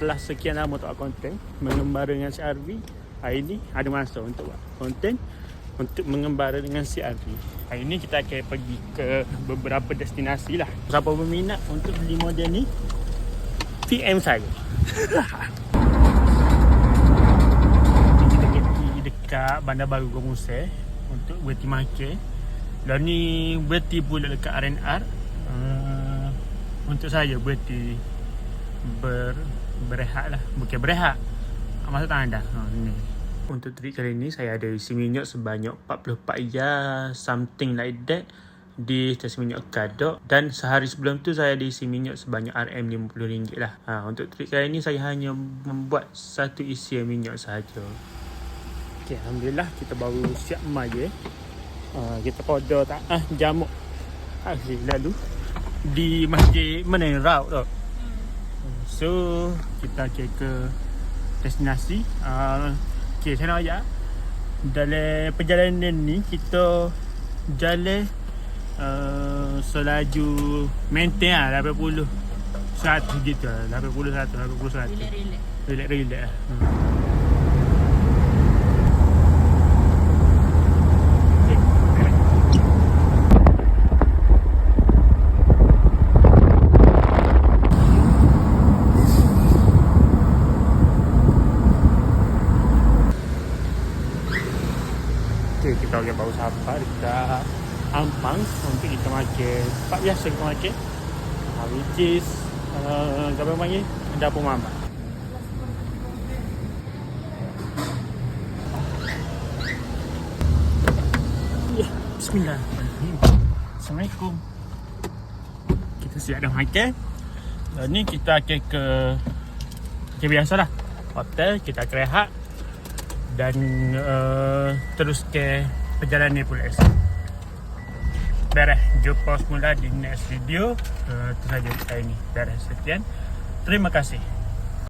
setelah sekian lama tak buat konten mengembara dengan si Arvi, hari ni ada masa untuk buat konten untuk mengembara dengan si Arvi. Hari ni kita akan pergi ke beberapa destinasi lah. Siapa berminat untuk beli model ni, PM saya. Kita pergi dekat Bandar Baru Gomuse untuk berhenti makan. Dan ni berhenti pula dekat R&R. Untuk saya berhenti berehat lah. Bukan berehat, masa tangan dah. Ni. Untuk trip kali ni saya ada isi minyak sebanyak 44 something like that di stesen minyak Kadok. Dan sehari sebelum tu saya ada isi minyak sebanyak RM50 lah. Untuk trip kali ni saya hanya membuat satu isian minyak sahaja. Okay, Alhamdulillah kita baru siap mai. Kita order jamuk hari lalu di masjid mana yang Raut tu. So kita ke destinasi. Okay, saya nak ajak dalam perjalanan ni kita jalan selaju maintain lah 80 100 gitu lah. 80 100 relax lah. Okay, kita orang baru sampai dekat Ampang untuk kita makan tempat biasa kita makan, which is apa panggil, Dapur Mamat. Ya, bismillahirrahmanirrahim. Assalamualaikum. Kita siap dah makan. Dan ni kita akan ke biasalah hotel, kita akan rehat dan terus ke perjalanan pula esok. Beres, jumpa semula di next video. Itu saja kita ini. Beres, sekian. Terima kasih.